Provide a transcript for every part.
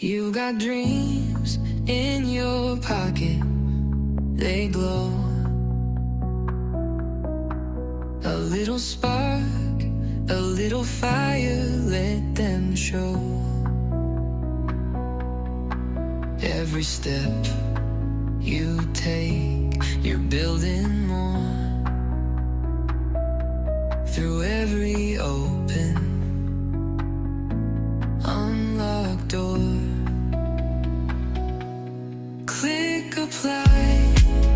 You got dreams in your pocket, they glow. A little spark, a little fire, let them show. Every step you take, you're building more. Through every open, unlocked door. Click apply,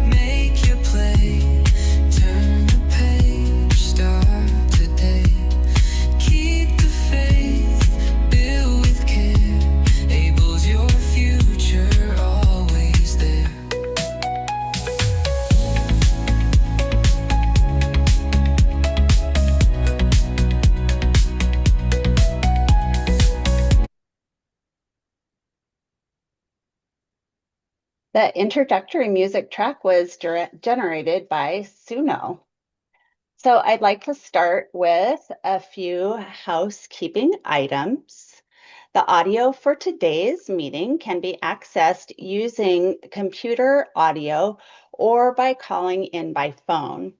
make your play. Turn the page, start today. Keep the faith, build with care. Able's your future, always there. The introductory music track was generated by Suno. So I'd like to start with a few housekeeping items. The audio for today's meeting can be accessed using computer audio or by calling in by phone.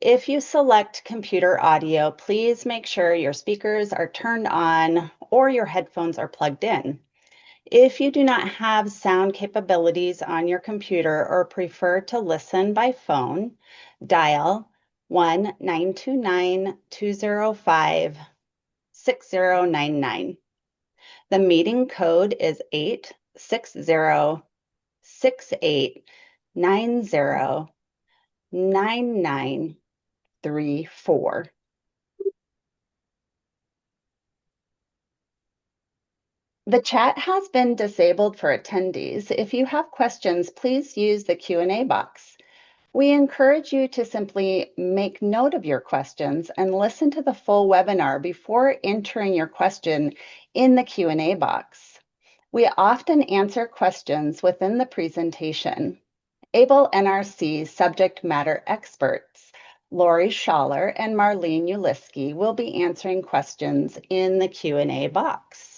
If you select computer audio, please make sure your speakers are turned on or your headphones are plugged in. If you do not have sound capabilities on your computer or prefer to listen by phone, dial 1-929-205-6099. The meeting code is 860-6890-9934. The chat has been disabled for attendees. If you have questions, please use the Q&A box. We encourage you to simply make note of your questions and listen to the full webinar before entering your question in the Q&A box. We often answer questions within the presentation. ABLE NRC subject matter experts, Lori Schaller and Marlene Uliski, will be answering questions in the Q&A box.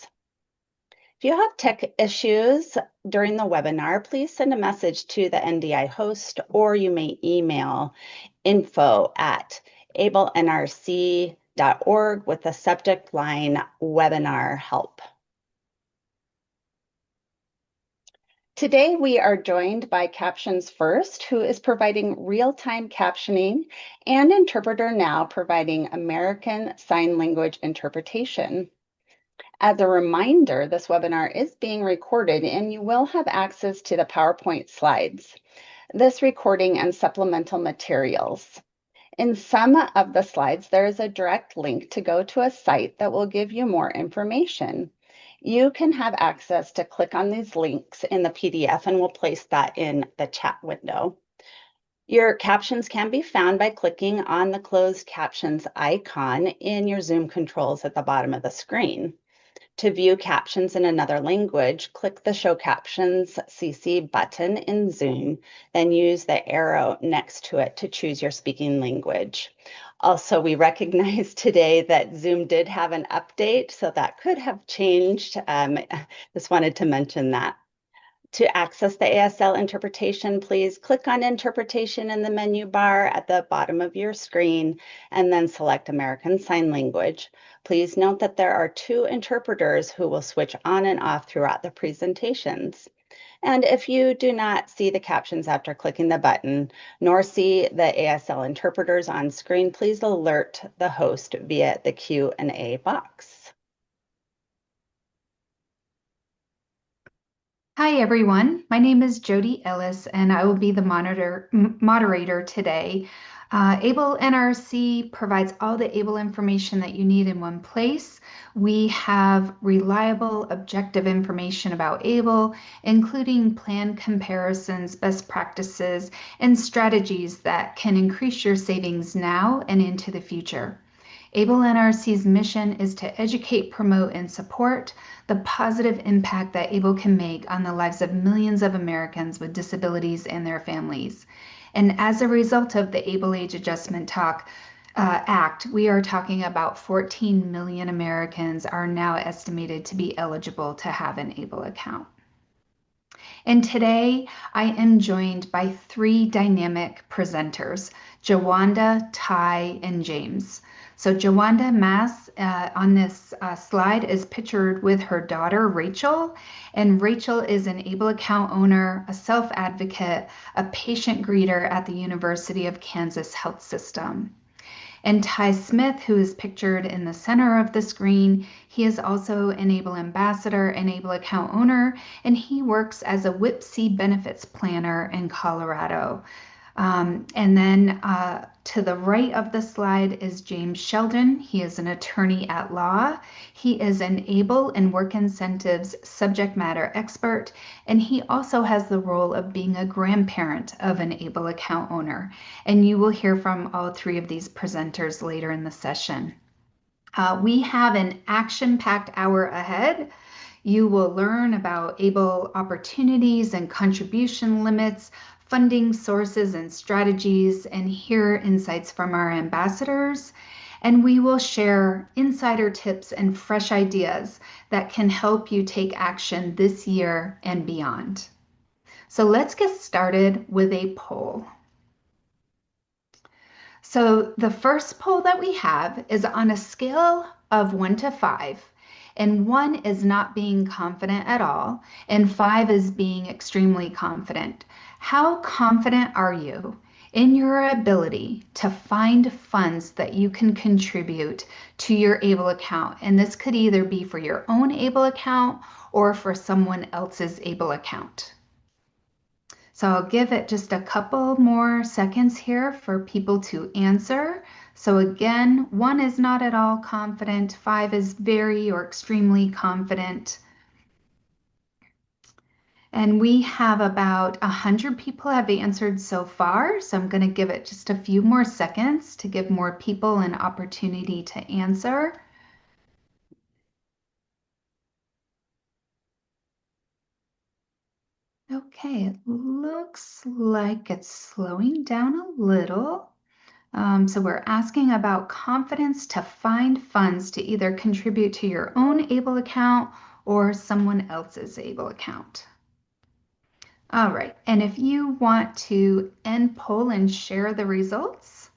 If you have tech issues during the webinar, please send a message to the NDI host, or you may email info@ablenrc.org with the subject line webinar help. Today, we are joined by Captions First, who is providing real-time captioning, and Interpreter Now, providing American Sign Language interpretation. As a reminder, this webinar is being recorded and you will have access to the PowerPoint slides, this recording and supplemental materials. In some of the slides, there is a direct link to go to a site that will give you more information. You can have access to click on these links in the PDF and we'll place that in the chat window. Your captions can be found by clicking on the closed captions icon in your Zoom controls at the bottom of the screen. To view captions in another language, click the Show Captions CC button in Zoom, then use the arrow next to it to choose your speaking language. Also, we recognize today that Zoom did have an update, so that could have changed. Just wanted to mention that. To access the ASL interpretation, please click on Interpretation in the menu bar at the bottom of your screen and then select American Sign Language. Please note that there are 2 interpreters who will switch on and off throughout the presentations. And if you do not see the captions after clicking the button, nor see the ASL interpreters on screen, please alert the host via the Q&A box. Hi, everyone. My name is Jody Ellis, and I will be the moderator today. ABLE NRC provides all the ABLE information that you need in one place. We have reliable, objective information about ABLE, including plan comparisons, best practices, and strategies that can increase your savings now and into the future. ABLE NRC's mission is to educate, promote, and support the positive impact that ABLE can make on the lives of millions of Americans with disabilities and their families. And as a result of the ABLE Age Adjustment Talk, Act, we are talking about 14 million Americans are now estimated to be eligible to have an ABLE account. And today I am joined by three dynamic presenters, Jawanda, Ty, and James. So Jawanda Mass on this slide is pictured with her daughter, Rachel. And Rachel is an ABLE account owner, a self-advocate, a patient greeter at the University of Kansas Health System. And Ty Smith, who is pictured in the center of the screen, he is also an ABLE ambassador and ABLE account owner, and he works as a WIPC benefits planner in Colorado. And then to the right of the slide is James Sheldon. He is an attorney at law. He is an ABLE and work incentives subject matter expert, and he also has the role of being a grandparent of an ABLE account owner. And you will hear from all three of these presenters later in the session. We have an action-packed hour ahead. You will learn about ABLE opportunities and contribution limits, funding sources and strategies, and hear insights from our ambassadors. And we will share insider tips and fresh ideas that can help you take action this year and beyond. So let's get started with a poll. So the first poll that we have is on a scale of 1 to 5. And 1 is not being confident at all, and 5 is being extremely confident. How confident are you in your ability to find funds that you can contribute to your ABLE account? And this could either be for your own ABLE account or for someone else's ABLE account. So I'll give it just a couple more seconds here for people to answer. So again, 1 is not at all confident, 5 is very or extremely confident. And we have about 100 people have answered so far. So I'm going to give it just a few more seconds to give more people an opportunity to answer. Okay, it looks like it's slowing down a little. So we're asking about confidence to find funds to either contribute to your own ABLE account or someone else's ABLE account. All right, and if you want to end poll and share the results.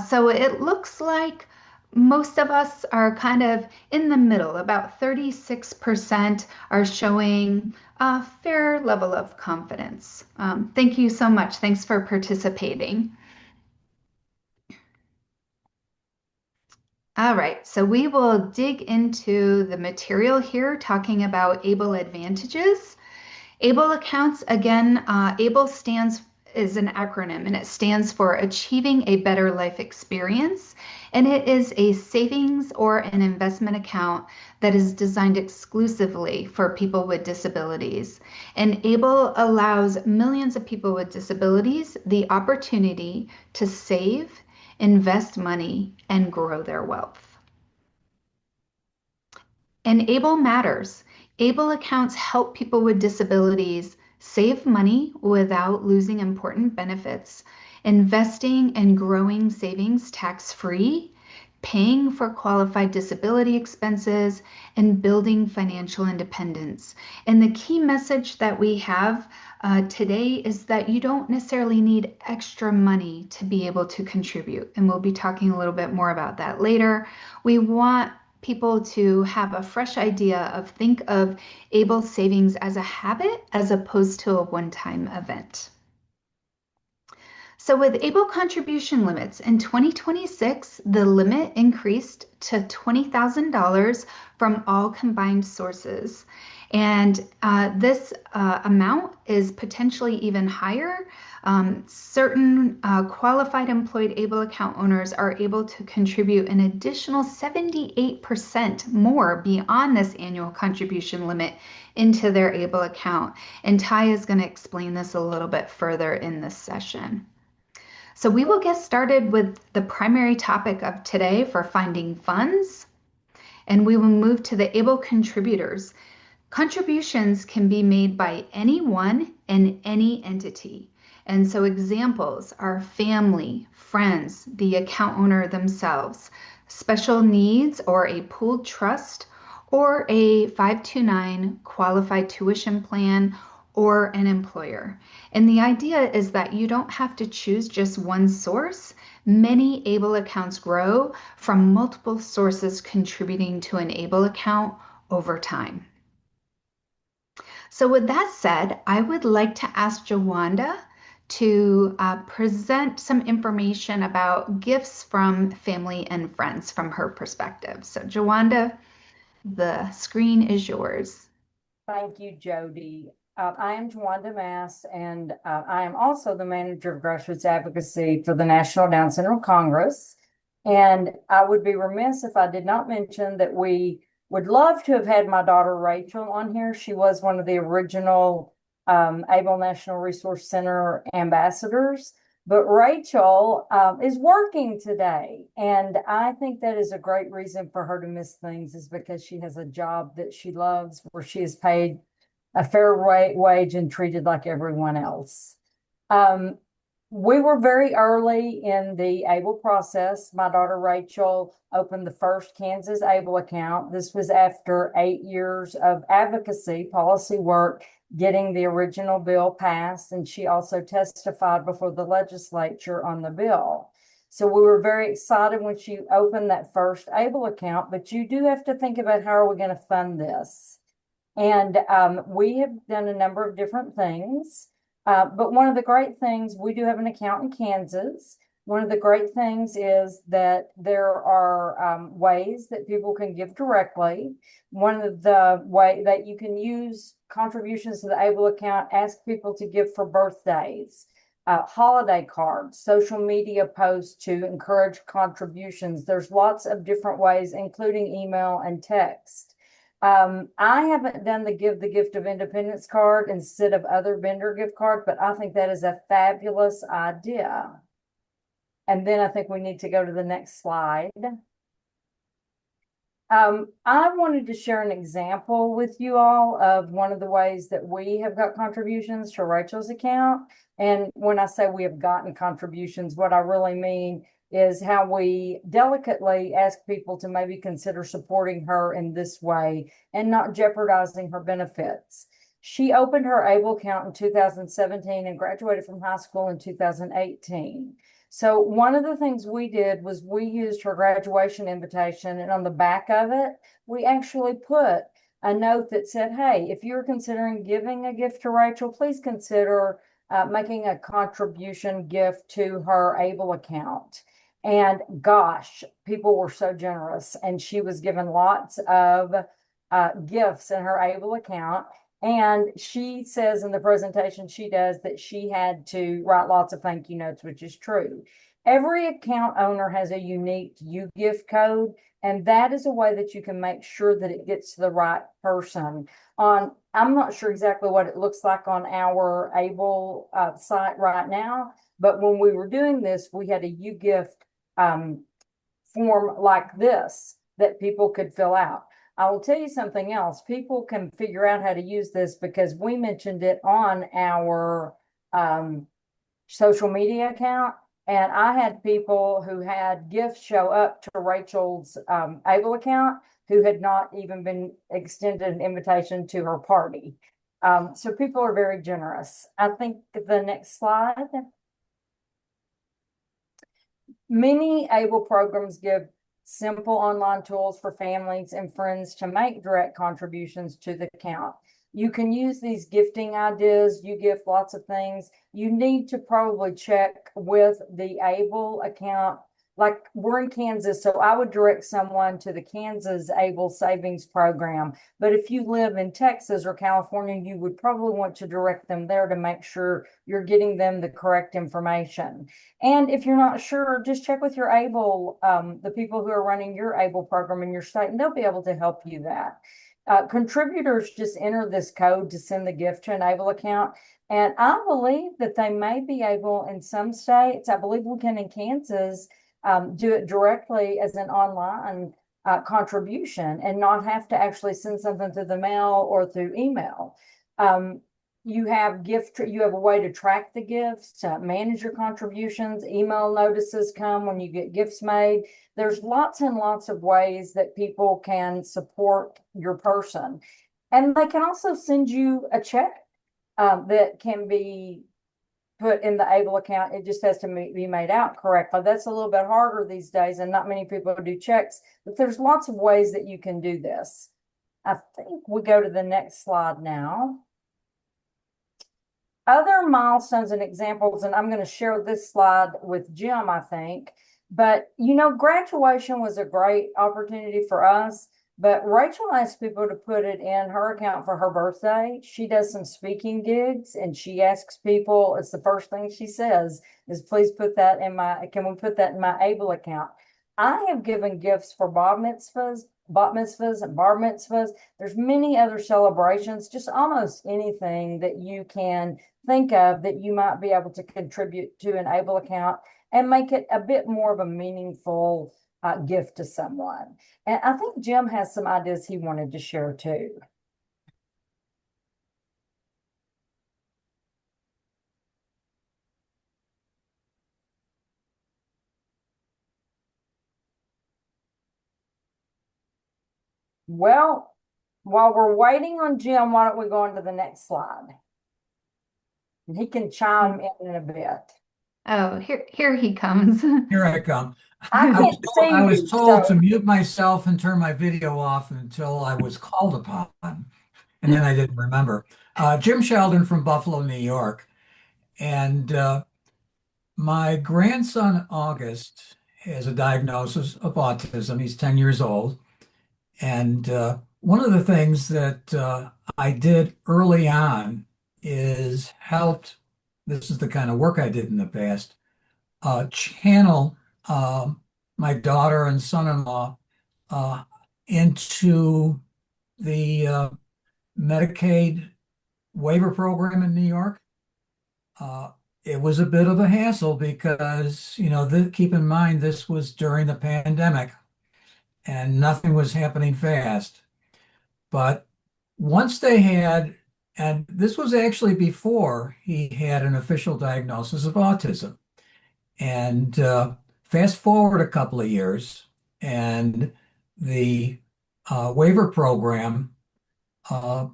So it looks like most of us are kind of in the middle. About 36% are showing a fair level of confidence. Thank you so much. Thanks for participating. All right, so we will dig into the material here, talking about ABLE advantages. ABLE accounts, again, ABLE is an acronym, and it stands for Achieving a Better Life Experience. And it is a savings or an investment account that is designed exclusively for people with disabilities. And ABLE allows millions of people with disabilities the opportunity to save, invest money, and grow their wealth. And ABLE matters. ABLE accounts help people with disabilities save money without losing important benefits, investing and growing savings tax-free, paying for qualified disability expenses, and building financial independence. And the key message that we have today is that you don't necessarily need extra money to be able to contribute. And we'll be talking a little bit more about that later. We want people to have a fresh idea of think of ABLE savings as a habit as opposed to a one-time event. So with ABLE contribution limits in 2026, the limit increased to $20,000 from all combined sources. And this amount is potentially even higher. Certain qualified employed ABLE account owners are able to contribute an additional 78% more beyond this annual contribution limit into their ABLE account. And Ty is going to explain this a little bit further in this session. So we will get started with the primary topic of today for finding funds, and we will move to the ABLE contributors. Contributions can be made by anyone and any entity, And so examples are family, friends, the account owner themselves, special needs or a pooled trust, or a 529 qualified tuition plan, or an employer. And the idea is that you don't have to choose just one source. Many ABLE accounts grow from multiple sources contributing to an ABLE account over time. So with that said, I would like to ask Jawanda to present some information about gifts from family and friends from her perspective. So Jawanda, the screen is yours. Thank you, Jody. I am Tawanda Mass, and I am also the manager of grassroots advocacy for the National Down Syndrome Congress. And I would be remiss if I did not mention that we would love to have had my daughter Rachel on here. She was one of the original ABLE National Resource Center ambassadors. But Rachel is working today. And I think that is a great reason for her to miss things, is because she has a job that she loves, where she is paid a fair wage and treated like everyone else. We were very early in the ABLE process. My daughter Rachel opened the first Kansas ABLE account. This was after 8 years of advocacy, policy work, getting the original bill passed, and she also testified before the legislature on the bill. So we were very excited when she opened that first ABLE account, but you do have to think about, how are we going to fund this? And we have done a number of different things. But one of the great things, we do have an account in Kansas. One of the great things is that there are ways that people can give directly. One of the way that you can use contributions to the ABLE account, ask people to give for birthdays, holiday cards, social media posts to encourage contributions. There's lots of different ways, including email and text. I haven't done the Give the Gift of Independence card instead of other vendor gift cards, but I think that is a fabulous idea. And then I think we need to go to the next slide. I wanted to share an example with you all of one of the ways that we have got contributions to Rachel's account. And when I say we have gotten contributions, what I really mean is how we delicately ask people to maybe consider supporting her in this way and not jeopardizing her benefits. She opened her ABLE account in 2017 and graduated from high school in 2018. So one of the things we did was we used her graduation invitation, and on the back of it, we actually put a note that said, hey, if you're considering giving a gift to Rachel, please consider making a contribution gift to her ABLE account. And gosh, people were so generous, and she was given lots of gifts in her ABLE account. And she says in the presentation she does that she had to write lots of thank you notes, which is true. Every account owner has a unique UGift code, and that is a way that you can make sure that it gets to the right person. I'm not sure exactly what it looks like on our ABLE site right now, but when we were doing this, we had a UGift form like this that people could fill out. I will tell you something else. People can figure out how to use this because we mentioned it on our social media account. And I had people who had gifts show up to Rachel's ABLE account who had not even been extended an invitation to her party. So people are very generous. I think the next slide. Many ABLE programs give simple online tools for families and friends to make direct contributions to the account. You can use these gifting ideas. You gift lots of things. You need to probably check with the ABLE account. Like, we're in Kansas, so I would direct someone to the Kansas ABLE Savings Program. But if you live in Texas or California, you would probably want to direct them there to make sure you're getting them the correct information. And if you're not sure, just check with your ABLE, the people who are running your ABLE program in your state, and they'll be able to help you that. Contributors just enter this code to send the gift to an ABLE account. And I believe that they may be able in some states, I believe we can in Kansas, do it directly as an online contribution and not have to actually send something through the mail or through email. You have you have a way to track the gifts, to manage your contributions. Email notices come when you get gifts made. There's lots and lots of ways that people can support your person. And they can also send you a check that can be put in the ABLE account. It just has to be made out correctly. That's a little bit harder these days, and not many people do checks, but there's lots of ways that you can do this. I think we go to the next slide now. Other milestones and examples, and I'm going to share this slide with Jim, I think. But, you know, graduation was a great opportunity for us. But Rachel asked people to put it in her account for her birthday. She does some speaking gigs, and she asks people, it's the first thing she says, is please put that in can we put that in my ABLE account? I have given gifts for bat mitzvahs and bar mitzvahs. There's many other celebrations, just almost anything that you can think of that you might be able to contribute to an ABLE account and make it a bit more of a meaningful gift to someone. And I think Jim has some ideas he wanted to share too. Well, while we're waiting on Jim, why don't we go on to the next slide? And he can chime in a bit. Oh, here he comes. Here I come. I can't see I was you, told so- to mute myself and turn my video off until I was called upon, and then I didn't remember. Jim Sheldon from Buffalo, New York. And my grandson, August, has a diagnosis of autism. He's 10 years old. And one of the things that I did early on is helped, this is the kind of work I did in the past, channel my daughter and son-in-law into the Medicaid waiver program in New York. It was a bit of a hassle because, you know, keep in mind, this was during the pandemic and nothing was happening fast. But once they had, and this was actually before he had an official diagnosis of autism. And fast forward a couple of years, and the waiver program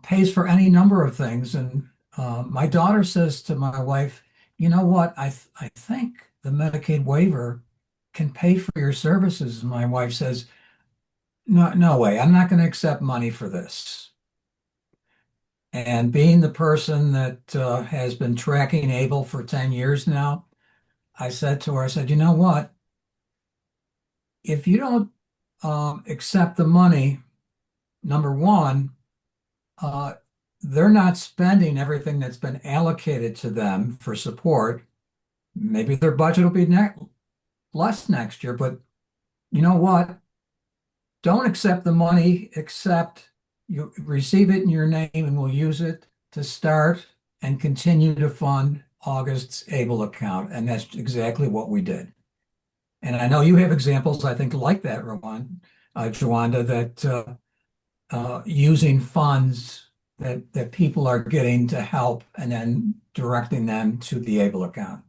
pays for any number of things. And my daughter says to my wife, you know what? I think the Medicaid waiver can pay for your services. And my wife says, no way. I'm not going to accept money for this. And being the person that has been tracking ABLE for 10 years now, I said to her, I said, you know what? If you don't accept the money, number one, they're not spending everything that's been allocated to them for support. Maybe their budget will be less next year, but you know what? Don't accept the money, except you receive it in your name and we'll use it to start and continue to fund August's ABLE account. And that's exactly what we did. And I know you have examples, I think, like that, Jawanda, that using funds that people are getting to help and then directing them to the ABLE account.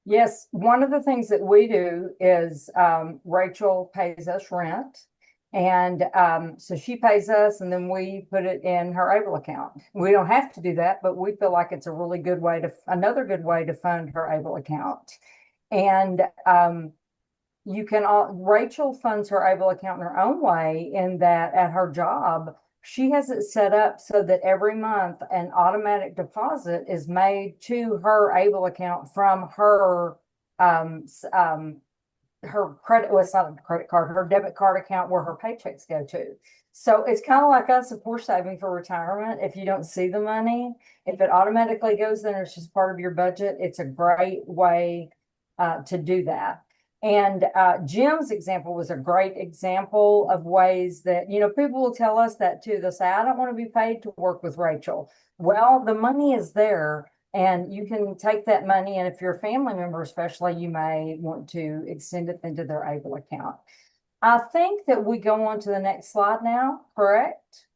Yes, one of the things that we do is Rachel pays us rent. And so she pays us and then we put it in her ABLE account. We don't have to do that, but we feel like it's a really good way another good way to fund her ABLE account. And Rachel funds her ABLE account in her own way, in that at her job, she has it set up so that every month an automatic deposit is made to her ABLE account from her credit, well, it's not a credit card, her debit card account where her paychecks go to. So it's kind of like us if we're saving for retirement. If you don't see the money, if it automatically goes there, it's just part of your budget. It's a great way to do that. And Jim's example was a great example of ways that, you know, people will tell us that too. They'll say, I don't want to be paid to work with Rachel. Well, the money is there and you can take that money. And if you're a family member, especially, you may want to extend it into their ABLE account. I think that we go on to the next slide now, correct?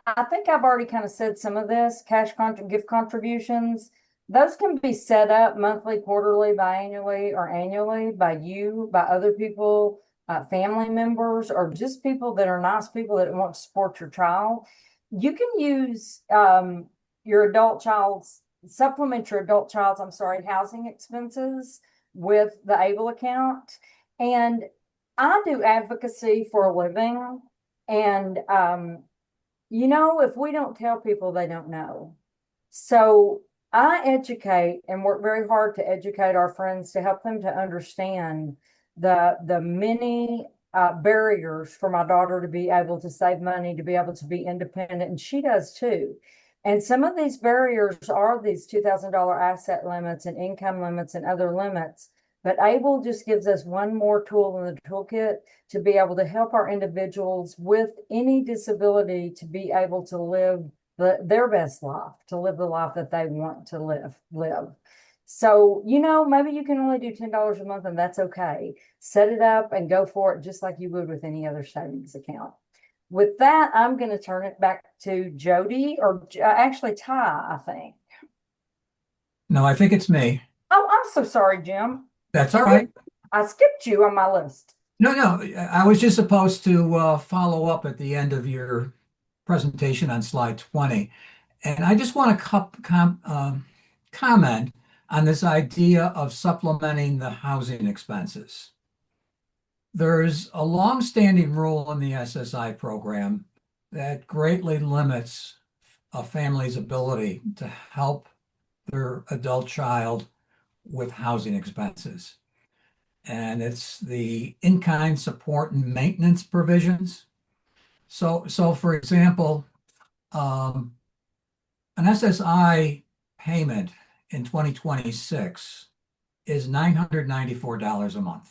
I think I've already kind of said some of this, gift contributions. Those can be set up monthly, quarterly, biannually, or annually by you, by other people, family members, or just people that are nice people that want to support your child. You can use your adult child's, supplement your adult child's, I'm sorry, housing expenses with the ABLE account. And I do advocacy for a living. And if we don't tell people, they don't know. So I educate and work very hard to educate our friends to help them to understand the many barriers for my daughter to be able to save money, to be able to be independent, and she does too. And some of these barriers are these $2,000 asset limits and income limits and other limits. But ABLE just gives us one more tool in the toolkit to be able to help our individuals with any disability to be able to live their best life, to live the life that they want to live. So, maybe you can only do $10 a month, and that's okay. Set it up and go for it just like you would with any other savings account. With that, I'm going to turn it back to Jody, or actually Ty, I think. No, I think it's me. Oh, I'm so sorry, Jim. That's all right. I skipped you on my list. No, I was just supposed to follow up at the end of your presentation on slide 20. And I just want to comment on this idea of supplementing the housing expenses. There's a long-standing rule in the SSI program that greatly limits a family's ability to help their adult child with housing expenses. And it's the in-kind support and maintenance provisions. So for example, an SSI payment in 2026 is $994 a month.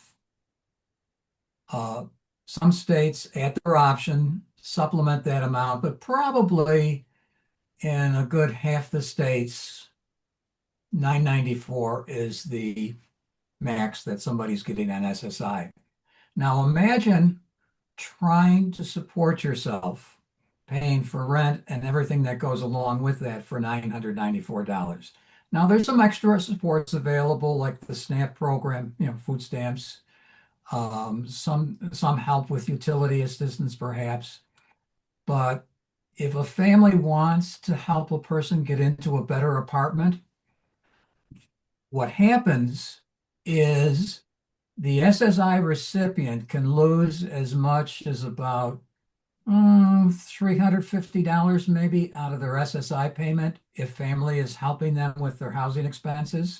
Some states, at their option, supplement that amount, but probably in a good half the states, $994 is the max that somebody's getting on SSI. Now imagine trying to support yourself, paying for rent and everything that goes along with that for $994. Now there's some extra supports available, like the SNAP program, food stamps, some help with utility assistance perhaps. But if a family wants to help a person get into a better apartment, what happens is the SSI recipient can lose as much as about $350 maybe out of their SSI payment if family is helping them with their housing expenses.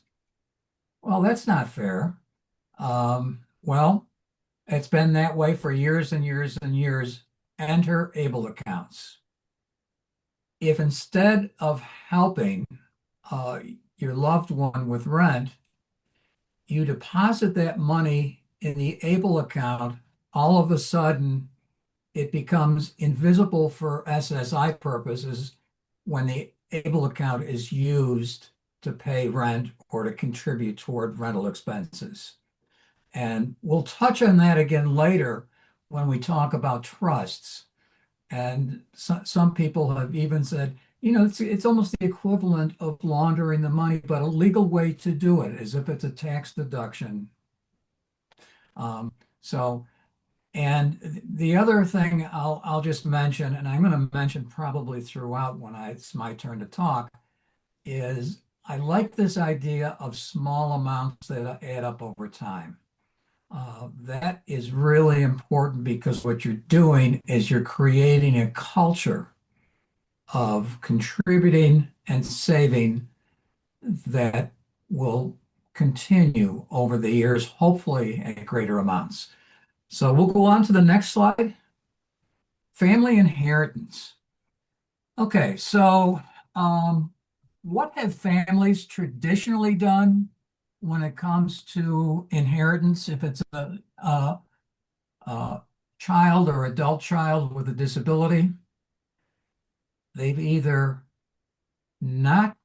Well, that's not fair. Well, it's been that way for years and years and years. Enter ABLE accounts. If instead of helping your loved one with rent, you deposit that money in the ABLE account, all of a sudden it becomes invisible for SSI purposes when the ABLE account is used to pay rent or to contribute toward rental expenses. And we'll touch on that again later when we talk about trusts. And some people have even said, it's almost the equivalent of laundering the money, but a legal way to do it, as if it's a tax deduction. And the other thing I'll just mention, and I'm going to mention probably throughout when it's my turn to talk, is I like this idea of small amounts that add up over time. That is really important because what you're doing is you're creating a culture of contributing and saving that will continue over the years, hopefully at greater amounts. So we'll go on to the next slide. Family inheritance. Okay, so what have families traditionally done when it comes to inheritance, if it's a child or adult child with a disability? They've either not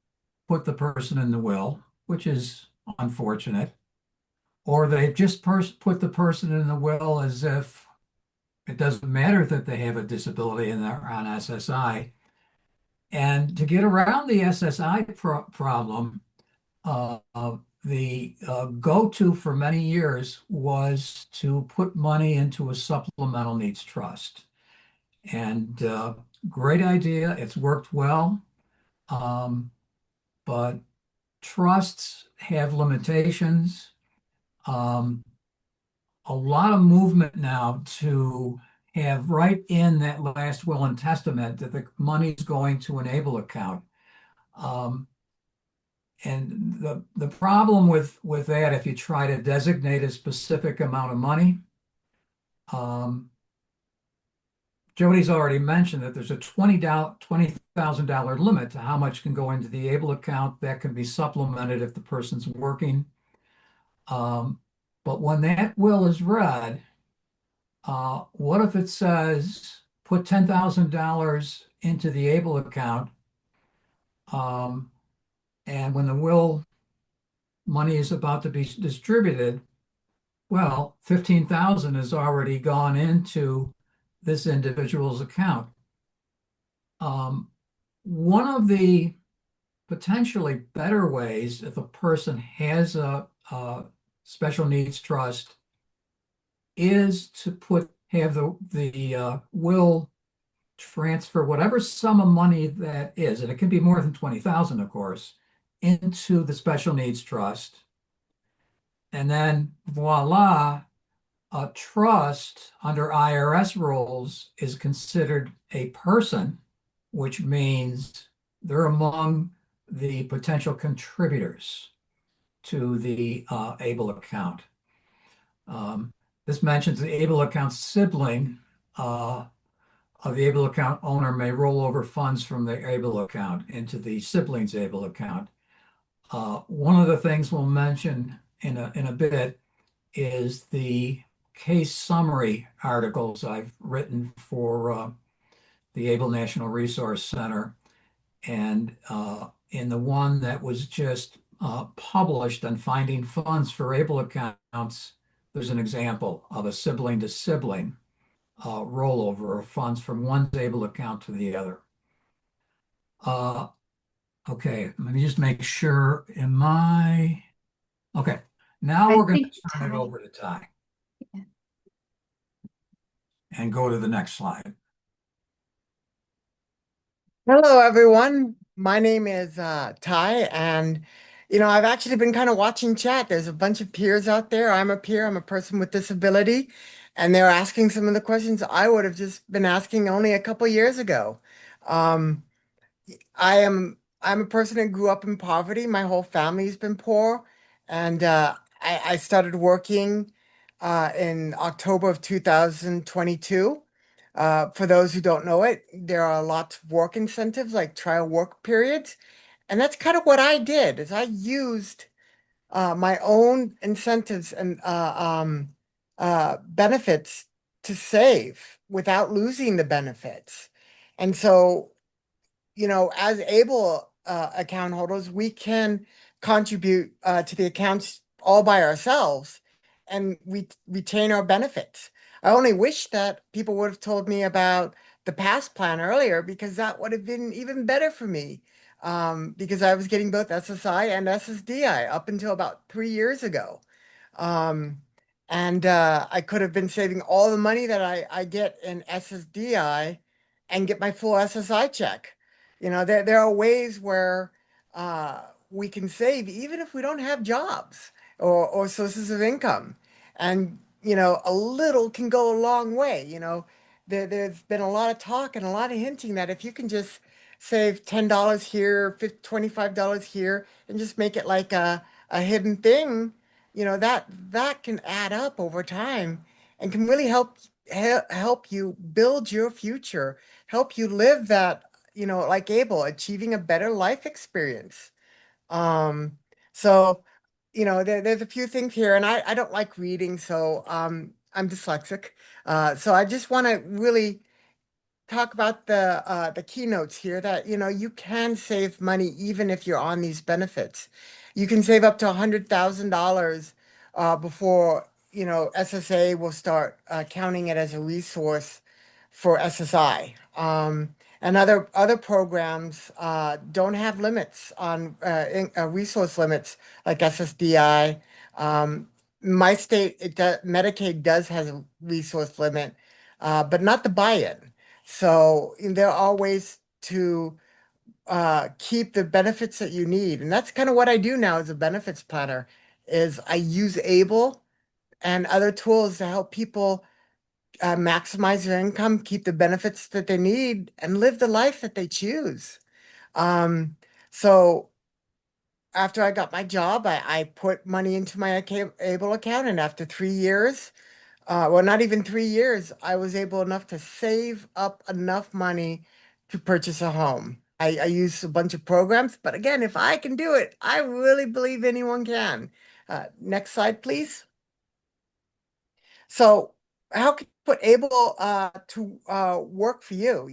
put the person in the will, which is unfortunate, or they've just put the person in the will as if It doesn't matter that they have a disability and they're on SSI. And to get around the SSI problem, the go-to for many years was to put money into a supplemental needs trust. And great idea. It's worked well. Um, but trusts have limitations. Um, a lot of movement now to have right in that last will and testament that the money's going to an able account. Um, and the problem with that, if you try to designate a specific amount of money, um, Jody's already mentioned that there's a $20,000 limit to how much can go into the able account. That can be supplemented if the person's working. But when that will is read, what if it says put $10,000 into the able account, um, and when the will money is about to be distributed, well, 15,000 has already gone into this individual's account. One of the potentially better ways, if a person has a special needs trust, is to have the will transfer whatever sum of money that is, and it can be more than 20,000, of course, into the special needs trust. And then voila, a trust under IRS rules is considered a person, which means they're among the potential contributors to the ABLE account. This mentions the ABLE account sibling of the ABLE account owner may roll over funds from the ABLE account into the sibling's ABLE account. One of the things we'll mention in a bit is the case summary articles I've written for the ABLE National Resource Center. And in the one that was just published on finding funds for ABLE accounts, there's an example of a sibling to sibling rollover of funds from one ABLE account to the other. Okay, let me just make sure. Okay, now we're going to turn it over to Ty. Yeah. And go to the next slide. Hello, everyone. My name is Ty, and I've actually been kind of watching chat. There's a bunch of peers out there. I'm a peer, I'm a person with disability, and they're asking some of the questions I would have just been asking only a couple years ago. Um, I'm a person that grew up in poverty. My whole family's been poor, and I started working in October of 2022. For those who don't know it, there are lots of work incentives like trial work periods, and that's kind of what I did. Is I used my own incentives and benefits to save without losing the benefits, and so as able account holders, we can contribute to the accounts all by ourselves and we retain our benefits. I only wish that people would have told me about the past plan earlier because that would have been even better for me because I was getting both SSI and SSDI up until about 3 years ago. Um, and I could have been saving all the money that I get in SSDI and get my full SSI check. There are ways where we can save even if we don't have jobs or sources of income. And, a little can go a long way. There's been a lot of talk and a lot of hinting that if you can just save $10 here, $25 here, and just make it like a hidden thing, that can add up over time and can really help you build your future, help you live that like Abel, achieving a better life experience. Um, so, there's a few things here, and I don't like reading, so I'm dyslexic. So I just want to really talk about the keynotes here that you can save money even if you're on these benefits. You can save up to $100,000 before SSA will start counting it as a resource for SSI. And other programs don't have limits on resource limits like SSDI. My state, Medicaid does has a resource limit, but not the buy-in. So there are ways to keep the benefits that you need, and that's kind of what I do now as a benefits planner. Is I use Able and other tools to help people maximize their income, keep the benefits that they need, and live the life that they choose. Um, so after I got my job, I put money into my Able account, and after 3 years, well, not even 3 years, I was able enough to save up enough money to purchase a home. I use a bunch of programs, but again, if I can do it, I really believe anyone can. Next slide, please. So how can you put able to work for you?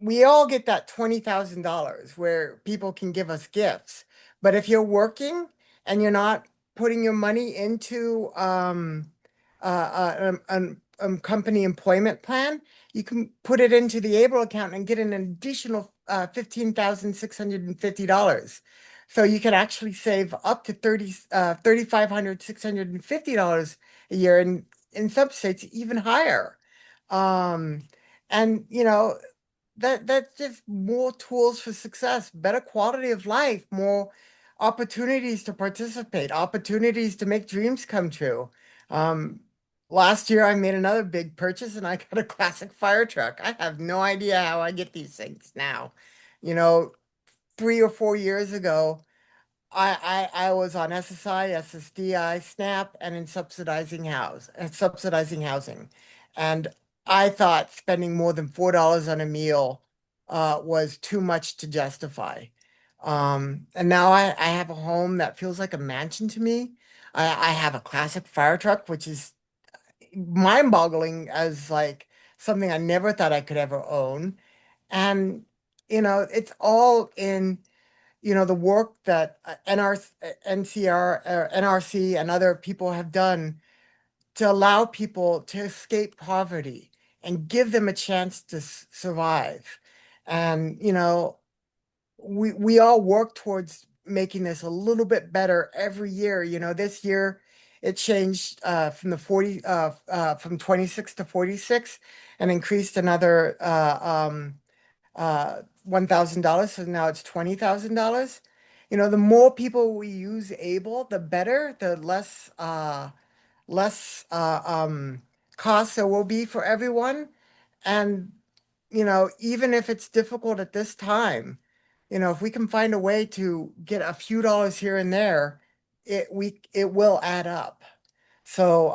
We all get that $20,000 where people can give us gifts. But if you're working and you're not putting your money into company employment plan, you can put it into the Able account and get an additional $15,650. So you can actually save up to $3,500, $650 a year, and in some states even higher. And that's just more tools for success, better quality of life, more opportunities to participate, opportunities to make dreams come true. Um, Last year I made another big purchase and I got a classic fire truck. I have no idea how I get these things now. You know, 3 or 4 years ago, I was on SSI, SSDI, SNAP, and in subsidizing housing. And I thought spending more than $4 on a meal was too much to justify. And now I have a home that feels like a mansion to me. I have a classic fire truck, which is mind-boggling as like something I never thought I could ever own. And it's all in the work that NCR, NRC, and other people have done to allow people to escape poverty and give them a chance to survive. And, we all work towards making this a little bit better every year. This year it changed from 26 to 46 and increased another $1,000. So now it's $20,000. The more people we use Able, the better, the less cost there will be for everyone. And, even if it's difficult at this time, if we can find a way to get a few dollars here and there, it will add up. So,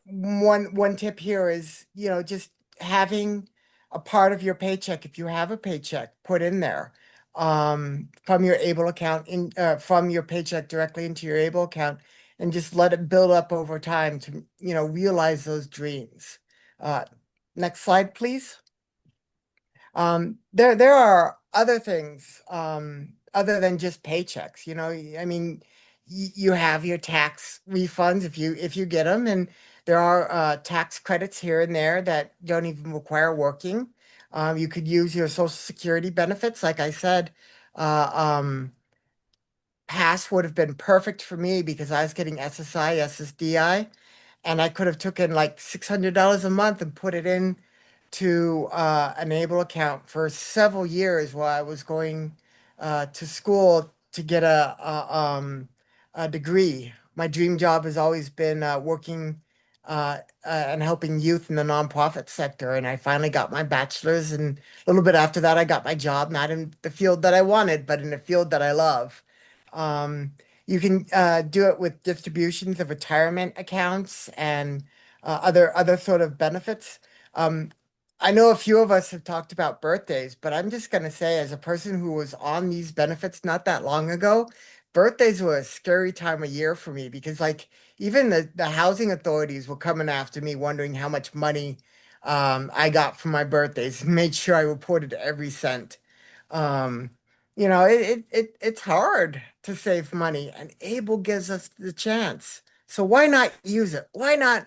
one tip here is, just having a part of your paycheck, if you have a paycheck, put in there from your Able account from your paycheck directly into your Able account, and just let it build up over time to, realize those dreams. Uh, Next slide, please. There are other things other than just paychecks. I mean, you have your tax refunds if you get them, and there are tax credits here and there that don't even require working. You could use your Social Security benefits, like I said. Uh, um, Pass would have been perfect for me because I was getting SSI, SSDI, and I could have taken like $600 a month and put it in to an Able account for several years while I was going to school to get a degree. My dream job has always been working and helping youth in the nonprofit sector, and I finally got my bachelor's. And a little bit after that, I got my job, not in the field that I wanted, but in a field that I love. Um, you can do it with distributions of retirement accounts and other sort of benefits. Um, I know a few of us have talked about birthdays, but I'm just going to say, as a person who was on these benefits not that long ago, birthdays were a scary time of year for me because, like, even the housing authorities were coming after me, wondering how much money I got for my birthdays, and made sure I reported every cent. Um, it's hard to save money, and Able gives us the chance. So why not use it? Why not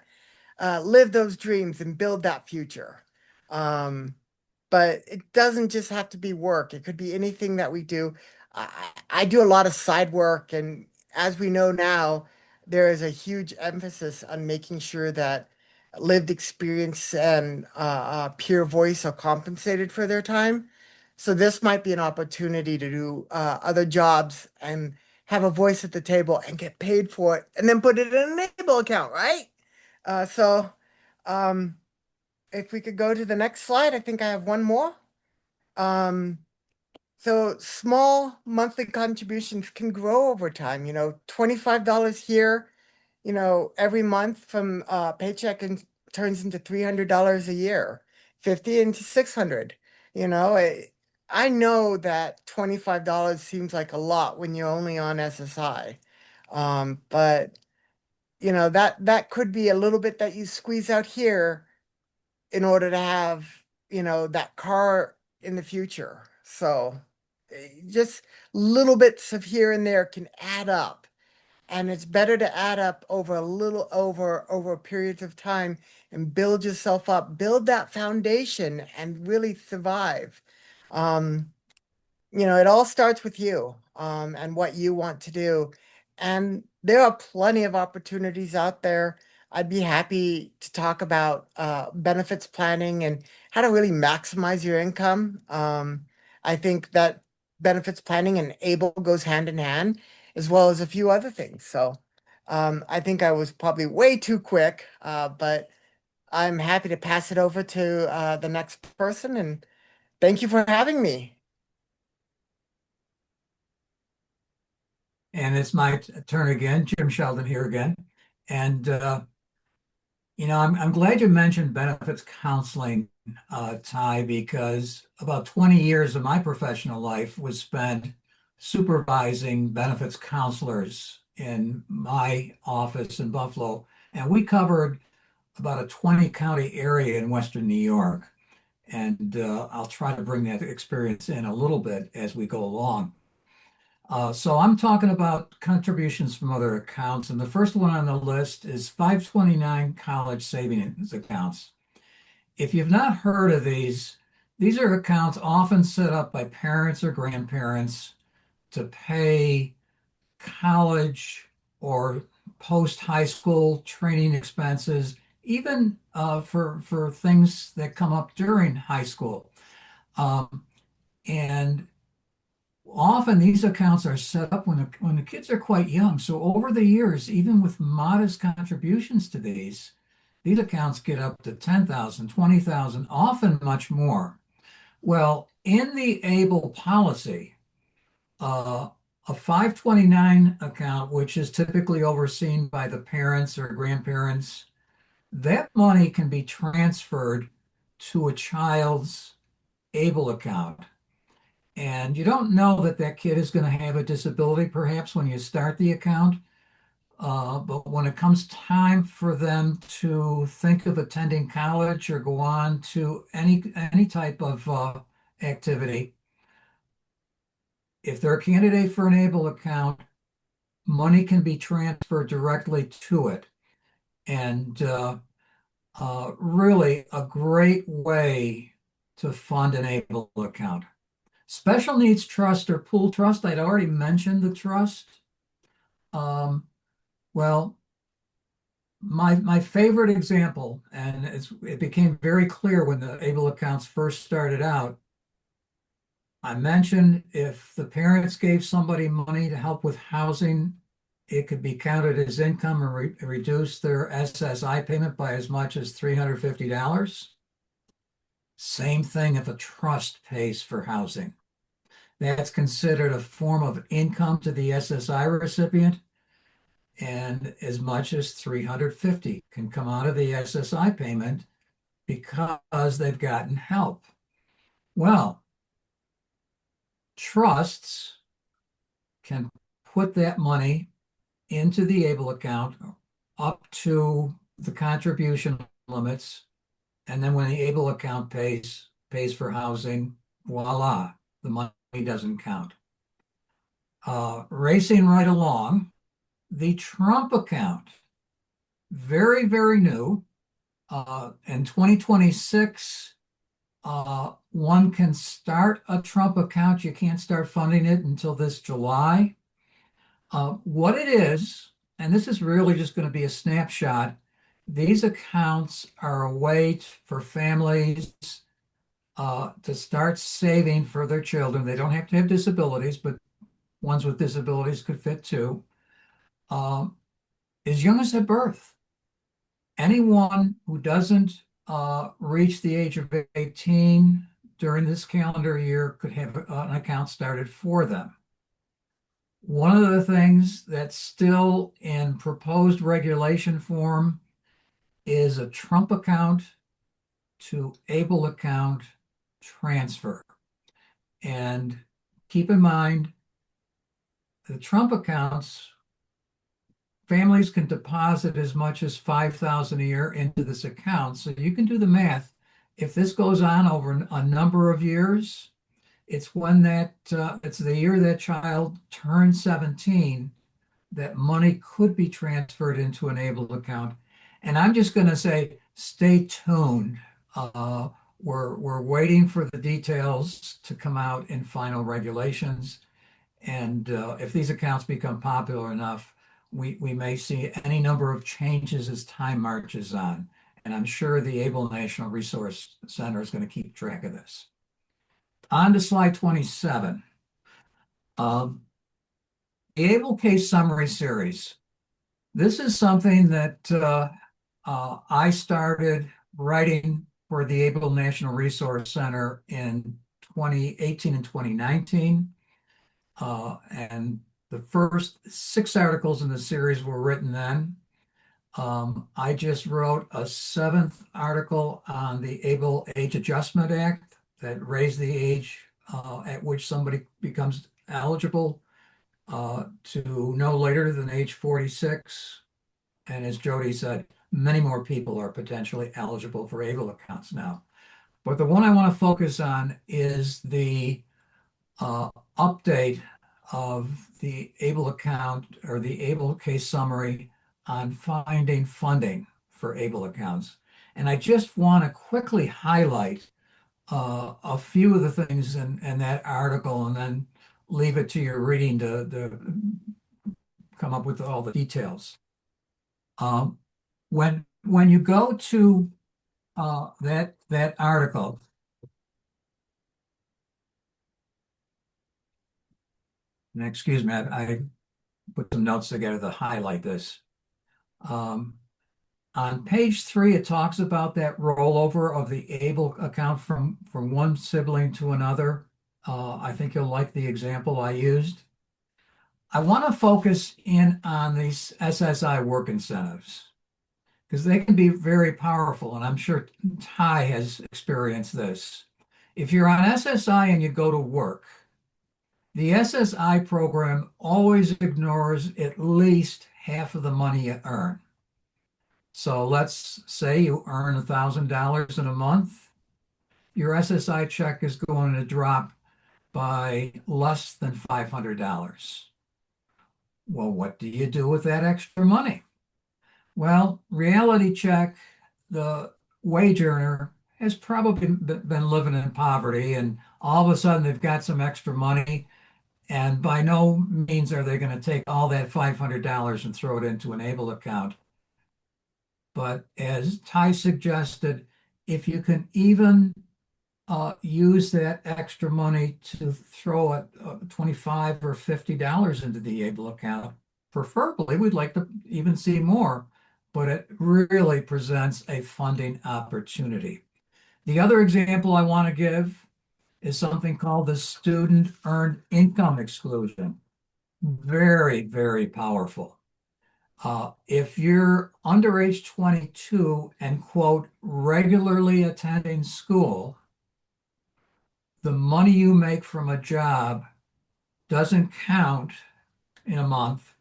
live those dreams and build that future? Um, but it doesn't just have to be work. It could be anything that we do. I do a lot of side work, and as we know now, there is a huge emphasis on making sure that lived experience and peer voice are compensated for their time. So this might be an opportunity to do other jobs and have a voice at the table and get paid for it, and then put it in an Able account, right? So um, if we could go to the next slide, I think I have one more. Um, so small monthly contributions can grow over time, $25 here, every month from paycheck and turns into $300 a year, 50 into 600. You know, I know that $25 seems like a lot when you're only on SSI. But that could be a little bit that you squeeze out here in order to have, that car in the future. So just little bits of here and there can add up. And it's better to add up over a little over periods of time and build yourself up, build that foundation and really survive. Um, it all starts with you, and what you want to do. And there are plenty of opportunities out there. I'd be happy to talk about benefits planning and how to really maximize your income. I think that benefits planning and ABLE goes hand in hand, as well as a few other things. So I think I was probably way too quick, but I'm happy to pass it over to the next person. And thank you for having me. And it's my turn again. Jim Sheldon here again. And I'm glad you mentioned benefits counseling, Ty, because about 20 years of my professional life was spent supervising benefits counselors in my office in Buffalo. And we covered about a 20 county area in Western New York. And I'll try to bring that experience in a little bit as we go along. So I'm talking about contributions from other accounts, and the first one on the list is 529 college savings accounts. If you've not heard of these are accounts often set up by parents or grandparents to pay college or post-high school training expenses, even for things that come up during high school. And often these accounts are set up when the kids are quite young. So over the years, even with modest contributions to these accounts get up to 10,000, 20,000, often much more. Well, in the ABLE policy, a 529 account, which is typically overseen by the parents or grandparents, that money can be transferred to a child's ABLE account. And you don't know that that kid is going to have a disability perhaps when you start the account. But when it comes time for them to think of attending college or go on to any type of activity, if they're a candidate for an ABLE account, money can be transferred directly to it. And really a great way to fund an ABLE account. Special needs trust or pool trust, I'd already mentioned the trust. Well, my favorite example, and it became very clear when the ABLE accounts first started out. I mentioned if the parents gave somebody money to help with housing, it could be counted as income and reduce their SSI payment by as much as $350. Same thing if a trust pays for housing. That's considered a form of income to the SSI recipient, and as much as 350 can come out of the SSI payment because they've gotten help. Well, trusts can put that money into the ABLE account up to the contribution limits, and then when the ABLE account pays for housing, voila, the money doesn't count. Racing right along, the Trump account, very, very new. In 2026, one can start a Trump account. You can't start funding it until this July. What it is, and this is really just going to be a snapshot, these accounts are a way for families to start saving for their children. They don't have to have disabilities, but ones with disabilities could fit too. As young as at birth. Anyone who doesn't reach the age of 18 during this calendar year could have an account started for them. One of the things that's still in proposed regulation form is a Trump account to ABLE account transfer. And keep in mind, the Trump accounts, families can deposit as much as $5,000 a year into this account. So you can do the math. If this goes on over a number of years, it's when it's the year that child turns 17 that money could be transferred into an ABLE account. And I'm just going to say, stay tuned. We're waiting for the details to come out in final regulations. And if these accounts become popular enough, we may see any number of changes as time marches on. And I'm sure the ABLE National Resource Center is going to keep track of this. On to slide 27. The ABLE Case Summary Series. This is something that I started writing for the ABLE National Resource Center in 2018 and 2019. And the first 6 articles in the series were written then. I just wrote a 7th article on the ABLE Age Adjustment Act that raised the age at which somebody becomes eligible to no later than age 46. And as Jody said, many more people are potentially eligible for ABLE accounts now. But the one I want to focus on is the update of the ABLE account or the ABLE case summary on finding funding for ABLE accounts. And I just want to quickly highlight a few of the things in that article and then leave it to your reading to come up with all the details. When you go to that article, and excuse me, I put some notes together to highlight this. On page 3, it talks about that rollover of the ABLE account from one sibling to another. I think you'll like the example I used. I want to focus in on these SSI work incentives because they can be very powerful, and I'm sure Ty has experienced this. If you're on SSI and you go to work, the SSI program always ignores at least half of the money you earn. So let's say you earn $1,000 in a month. Your SSI check is going to drop by less than $500. Well, what do you do with that extra money? Well, reality check, the wage earner has probably been living in poverty, and all of a sudden they've got some extra money. And by no means are they going to take all that $500 and throw it into an ABLE account. But as Ty suggested, if you can even use that extra money to throw a $25 or $50 into the ABLE account, preferably we'd like to even see more, but it really presents a funding opportunity. The other example I want to give is something called the student earned income exclusion. Very, very powerful. If you're under age 22 and quote, regularly attending school, the money you make from a job doesn't count in a month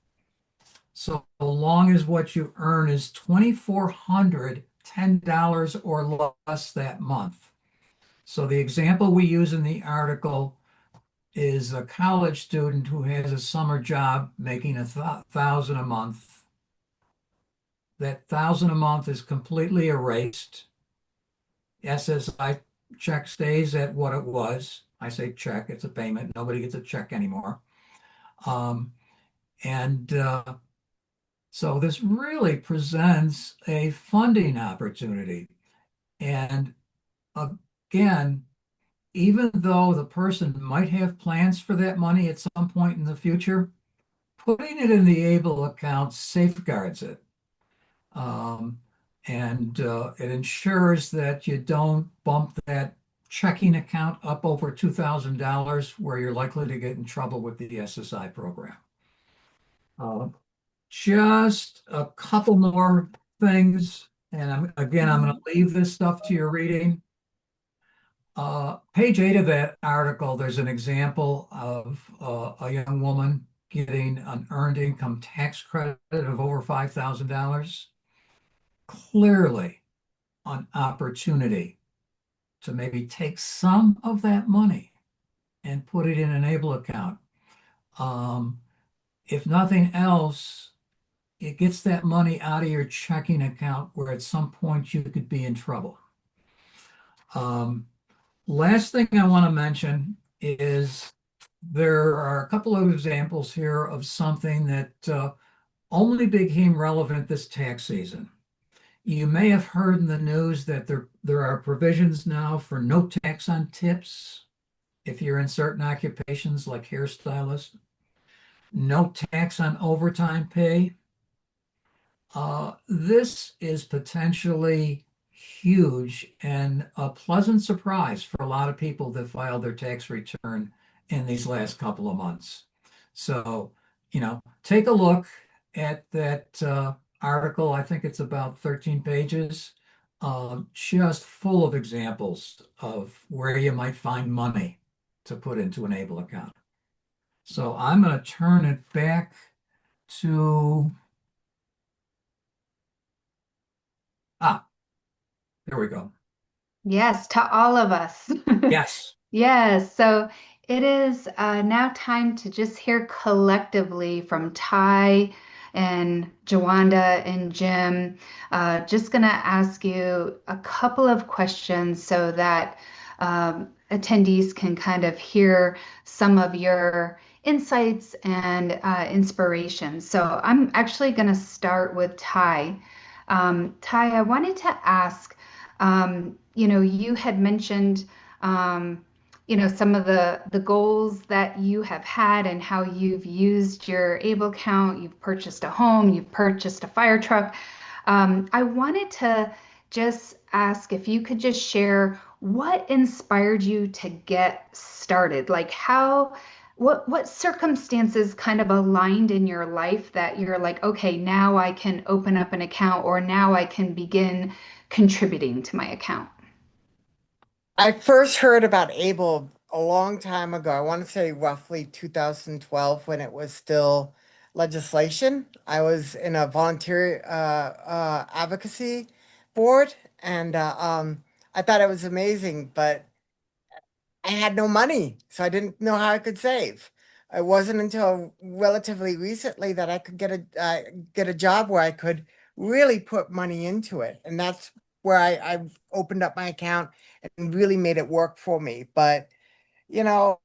so long as what you earn is $2,410 or less that month. So the example we use in the article is a college student who has a summer job making $1,000 a month. That 1,000 a month is completely erased. SSI check stays at what it was. I say check, it's a payment. Nobody gets a check anymore. Um, and so this really presents a funding opportunity. And again, even though the person might have plans for that money at some point in the future, putting it in the ABLE account safeguards it. Um, and it ensures that you don't bump that checking account up over $2,000 where you're likely to get in trouble with the SSI program. Uh, just a couple more things, and I'm going to leave this stuff to your reading. Page 8 of that article, there's an example of a young woman getting an earned income tax credit of over $5,000. Clearly an opportunity to maybe take some of that money and put it in an ABLE account. If nothing else, it gets that money out of your checking account where at some point you could be in trouble. Last thing I want to mention is there are a couple of examples here of something that only became relevant this tax season. You may have heard in the news that there are provisions now for no tax on tips if you're in certain occupations like hairstylist, no tax on overtime pay. This is potentially huge and a pleasant surprise for a lot of people that filed their tax return in these last couple of months. So, take a look at that article. I think it's about 13 pages, just full of examples of where you might find money to put into an ABLE account. So I'm going to turn it back to, there we go. Yes, to all of us. Yes. Yes, so it is now time to just hear collectively from Ty and Jawanda and Jim. Just going to ask you a couple of questions so that attendees can kind of hear some of your insights and inspirations. So I'm actually going to start with Ty. Ty, I wanted to ask, you had mentioned some of the goals that you have had and how you've used your able count. You've purchased a home, you've purchased a fire truck. I wanted to just ask if you could just share what inspired you to get started. Like what circumstances kind of aligned in your life that you're like, okay, now I can open up an account or now I can begin contributing to my account. I first heard about Able a long time ago. I want to say roughly 2012 when it was still legislation. I was in a volunteer advocacy board, and I thought it was amazing, but I had no money, so I didn't know how I could save. It wasn't until relatively recently that I could get a job where I could really put money into it, and that's where I opened up my account and really made it work for me. But you know,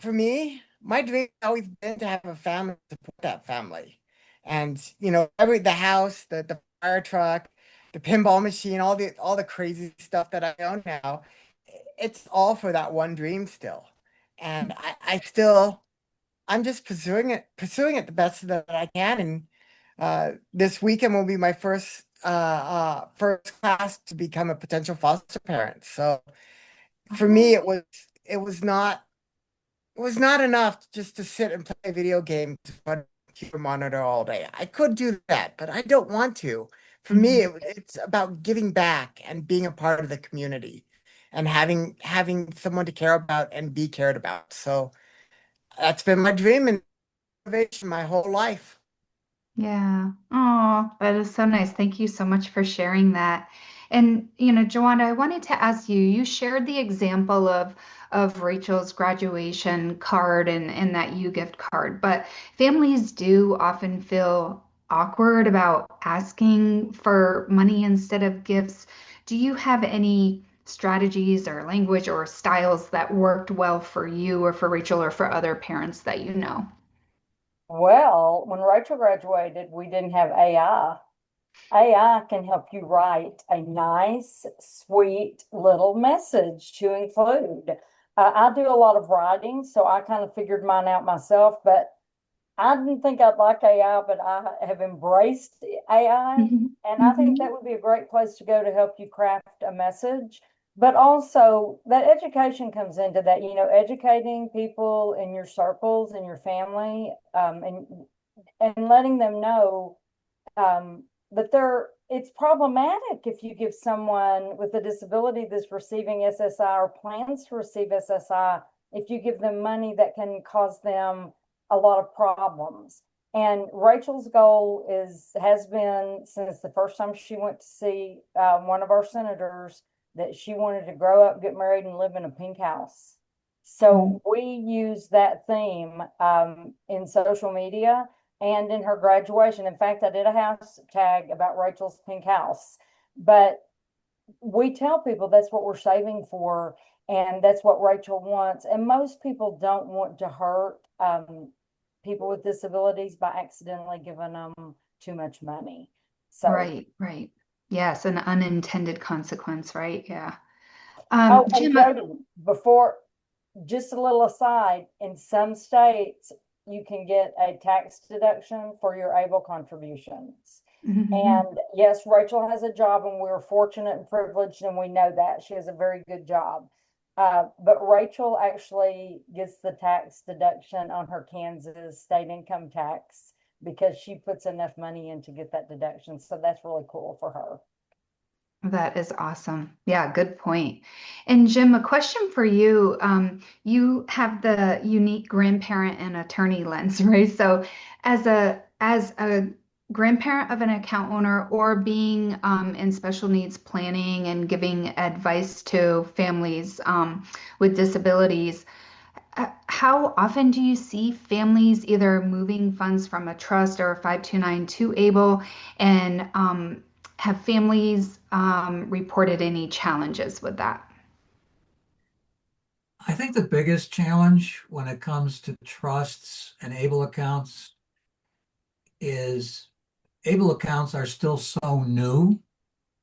for me, my dream has always been to have a family to support that family, and the house, the fire truck, the pinball machine, all the crazy stuff that I own now, it's all for that one dream still. And I'm just pursuing it the best that I can. And this weekend will be my first class to become a potential foster parent. So for me, it was not enough just to sit and play a video game on a computer monitor all day. I could do that, but I don't want to. For me, it's about giving back and being a part of the community and having someone to care about and be cared about. So that's been my dream and motivation my whole life. Yeah. Oh, that is so nice. Thank you so much for sharing that. And, Joanna, I wanted to ask you, you shared the example of Rachel's graduation card and that you gift card, but families do often feel awkward about asking for money instead of gifts. Do you have any strategies or language or styles that worked well for you or for Rachel or for other parents that you know? Well, when Rachel graduated, we didn't have AI. AI can help you write a nice, sweet little message to include. I do a lot of writing, so I kind of figured mine out myself, but I didn't think I'd like AI, but I have embraced AI. Mhm. And I think Mhm. that would be a great place to go to help you craft a message. But also, that education comes into that, educating people in your circles, in your family, and letting them know but it's problematic if you give someone with a disability that's receiving SSI or plans to receive SSI, if you give them money that can cause them a lot of problems. And Rachel's goal has been since the first time she went to see one of our senators that she wanted to grow up, get married, and live in a pink house. So we use that theme in social media and in her graduation. In fact, I did a hashtag about Rachel's pink house. But we tell people that's what we're saving for, and that's what Rachel wants. And most people don't want to hurt people with disabilities by accidentally giving them too much money. So, Right, right. Yes, an unintended consequence, right? Yeah. oh, and Jim, Jody, before just a little aside, in some states, you can get a tax deduction for your ABLE contributions. mhm. And yes, Rachel has a job, and we're fortunate and privileged, and we know that she has a very good job. But Rachel actually gets the tax deduction on her Kansas state income tax because she puts enough money in to get that deduction. So that's really cool for her. That is awesome. Yeah, good point. And Jim, a question for you. You have the unique grandparent and attorney lens, right? So as a grandparent of an account owner or being in special needs planning and giving advice to families with disabilities, how often do you see families either moving funds from a trust or a 529 to ABLE? And have families reported any challenges with that? I think the biggest challenge when it comes to trusts and able accounts is able accounts are still so new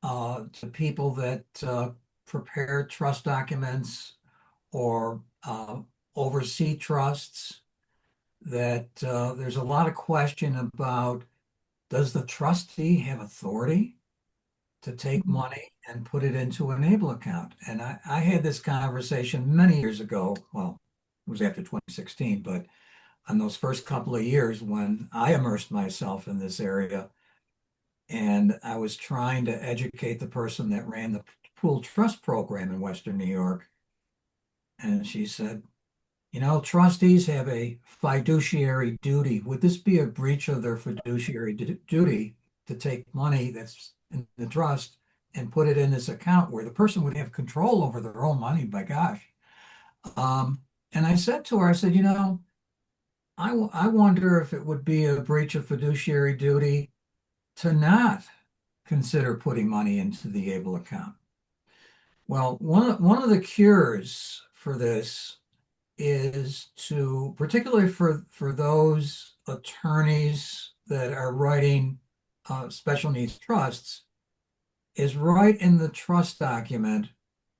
to people that prepare trust documents or oversee trusts that there's a lot of question about, does the trustee have authority to take money and put it into an able account? And I had this conversation many years ago. Well, it was after 2016, but on those first couple of years when I immersed myself in this area, and I was trying to educate the person that ran the pool trust program in Western New York. And she said, trustees have a fiduciary duty. Would this be a breach of their fiduciary duty to take money that's in the trust and put it in this account where the person would have control over their own money? By gosh. Um, and I said to her, I said, I wonder if it would be a breach of fiduciary duty to not consider putting money into the ABLE account. Well, one of the cures for this is to, particularly for those attorneys that are writing special needs trusts, is write in the trust document,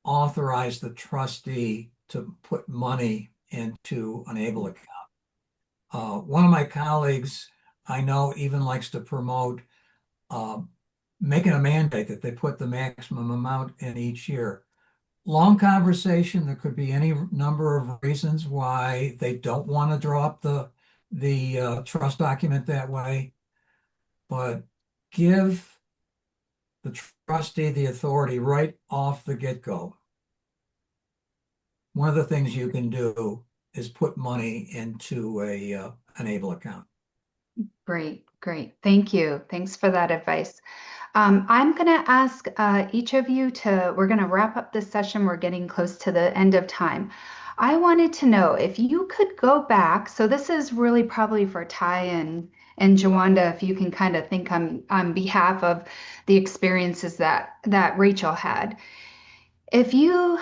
authorize the trustee to put money into an ABLE account. One of my colleagues I know even likes to promote uh, making a mandate that they put the maximum amount in each year. Long conversation. There could be any number of reasons why they don't want to draw up the trust document that way, but give the trustee the authority right off the get-go. One of the things you can do is put money into an ABLE account. Great, great. Thank you. Thanks for that advice. I'm going to ask each of you we're going to wrap up this session. We're getting close to the end of time. I wanted to know if you could go back. So this is really probably for Ty and Jawanda, if you can kind of think on behalf of the experiences that Rachel had. If you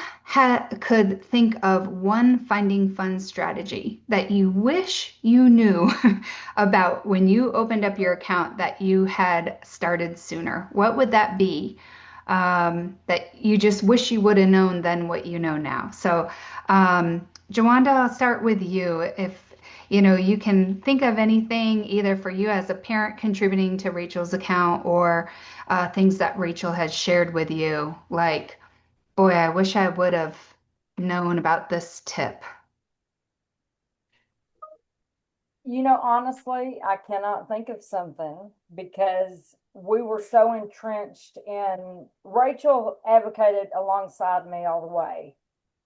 could think of one finding fun strategy that you wish you knew about when you opened up your account that you had started sooner, what would that be? That you just wish you would have known than what you know now. So, Jawanda, I'll start with you. If you can think of anything either for you as a parent contributing to Rachel's account or things that Rachel has shared with you, like, boy, I wish I would have known about this tip. Honestly, I cannot think of something because we were so entrenched in Rachel advocated alongside me all the way.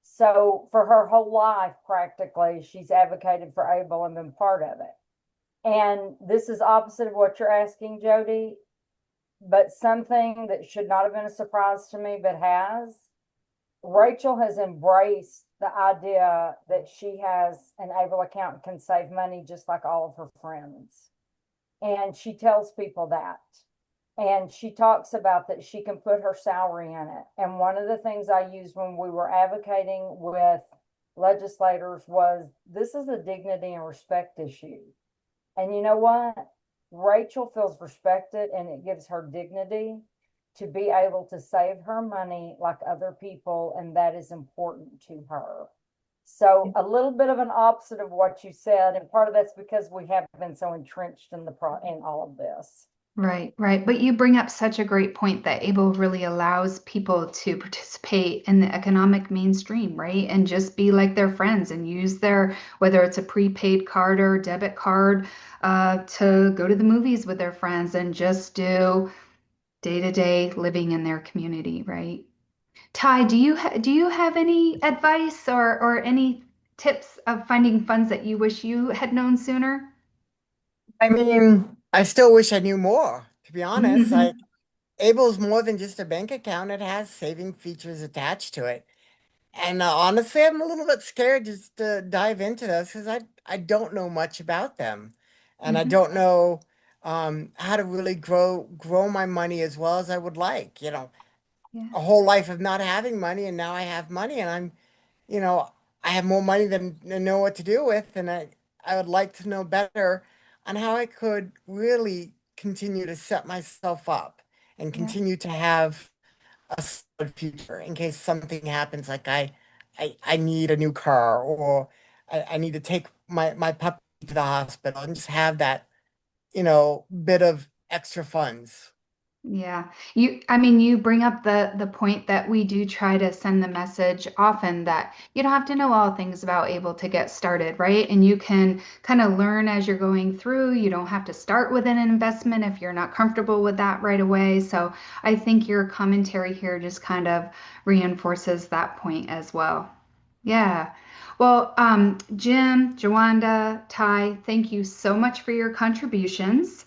So for her whole life, practically, she's advocated for ABLE and been part of it. And this is opposite of what you're asking, Jody, but something that should not have been a surprise to me, but has. Rachel has embraced the idea that she has an ABLE account and can save money just like all of her friends. And she tells people that. And she talks about that she can put her salary in it. And one of the things I used when we were advocating with legislators was this is a dignity and respect issue. And you know what? Rachel feels respected and it gives her dignity to be able to save her money like other people, and that is important to her. So a little bit of an opposite of what you said, and part of that's because we have been so entrenched in in all of this. Right, right. But you bring up such a great point that ABLE really allows people to participate in the economic mainstream, right? And just be like their friends and use whether it's a prepaid card or debit card, to go to the movies with their friends and just do day-to-day living in their community, right? Ty, do you have any advice or any tips of finding funds that you wish you had known sooner? I mean, I still wish I knew more, to be honest. Hmm. Like, Able's more than just a bank account, it has saving features attached to it. And honestly, I'm a little bit scared just to dive into those because I don't know much about them. And I Hmm. don't know how to really grow my money as well as I would like. Yeah, A whole life of not having money, and now I have money, and you know, I have more money than I know what to do with, and I would like to know better on how I could really continue to set myself up and yeah, continue to have a solid future in case something happens, like I need a new car or I need to take my puppy to the hospital and just have that, bit of extra funds. yeah. I mean, you bring up the point that we do try to send the message often that you don't have to know all things about able to get started, right? And you can kind of learn as you're going through. You don't have to start with an investment if you're not comfortable with that right away. So I think your commentary here just kind of reinforces that point as well. Yeah. Well, Jim, Jawanda, Ty, thank you so much for your contributions.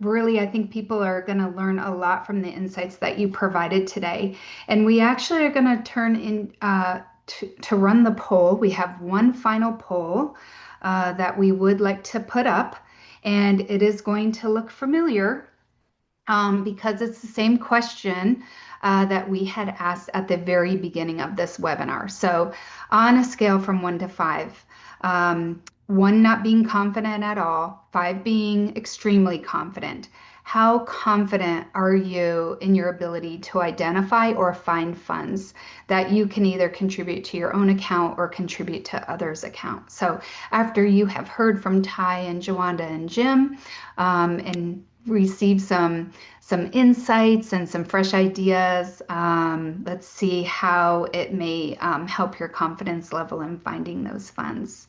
Really, I think people are going to learn a lot from the insights that you provided today. And we actually are going to turn in to run the poll. We have one final poll that we would like to put up, and it is going to look familiar because it's the same question that we had asked at the very beginning of this webinar. So, on a scale from 1 to 5, one not being confident at all, 5 being extremely confident, how confident are you in your ability to identify or find funds that you can either contribute to your own account or contribute to others' accounts? So, after you have heard from Ty and Jawanda and Jim, and received some insights and some fresh ideas. Let's see how it may help your confidence level in finding those funds.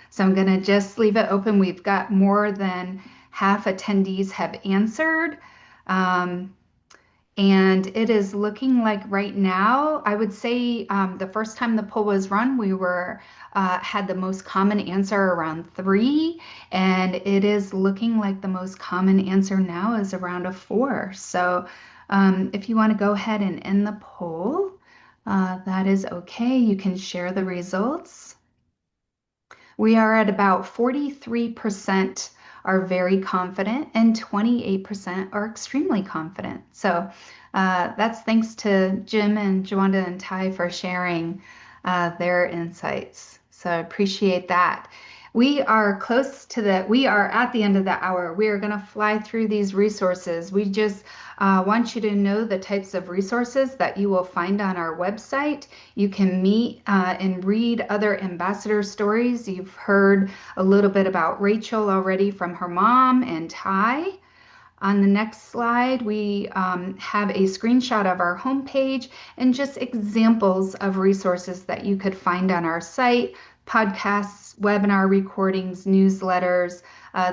So I'm going to just leave it open. We've got more than half attendees have answered. Um, And it is looking like right now, I would say the first time the poll was run, we were had the most common answer around 3, and it is looking like the most common answer now is around a 4. So if you want to go ahead and end the poll, that is okay. You can share the results. We are at about 43% are very confident and 28% are extremely confident. So that's thanks to Jim and Joanda and Ty for sharing their insights. So I appreciate that. We are we are at the end of the hour. We are going to fly through these resources. We just want you to know the types of resources that you will find on our website. You can meet and read other ambassador stories. You've heard a little bit about Rachel already from her mom and Ty. On the next slide, we have a screenshot of our homepage and just examples of resources that you could find on our site, podcasts, webinar recordings, newsletters.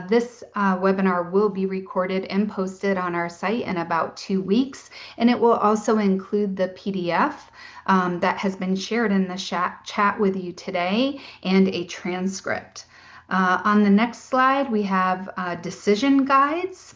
This webinar will be recorded and posted on our site in about 2 weeks, and it will also include the PDF that has been shared in the chat with you today and a transcript. On the next slide, we have decision guides.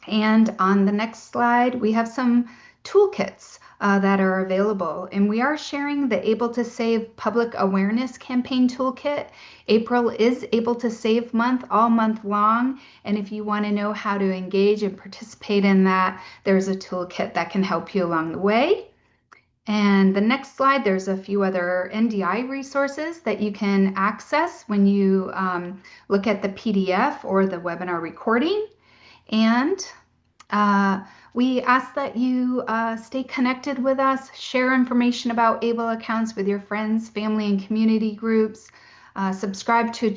And on the next slide, we have some toolkits that are available. And we are sharing the Able to Save Public Awareness Campaign Toolkit. April is Able to Save month, all month long. And if you want to know how to engage and participate in that, there's a toolkit that can help you along the way. And the next slide, there's a few other NDI resources that you can access when you look at the PDF or the webinar recording. And we ask that you stay connected with us, share information about ABLE accounts with your friends, family, and community groups. Subscribe to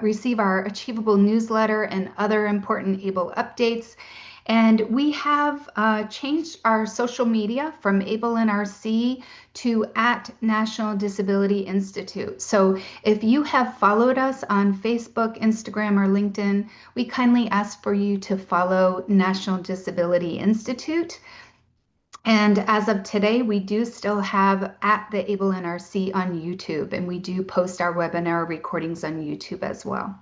receive our Achievable newsletter and other important ABLE updates. And we have changed our social media from ABLE NRC to @National Disability Institute. So if you have followed us on Facebook, Instagram, or LinkedIn, we kindly ask for you to follow National Disability Institute. And as of today, we do still have the ABLE NRC on YouTube, and we do post our webinar recordings on YouTube as well.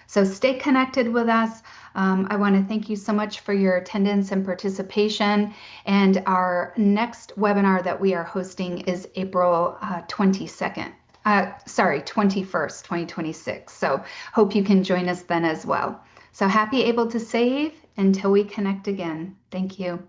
So stay connected with us. I want to thank you so much for your attendance and participation. And our next webinar that we are hosting is April 21st, 2026. So hope you can join us then as well. So happy Able to Save until we connect again. Thank you.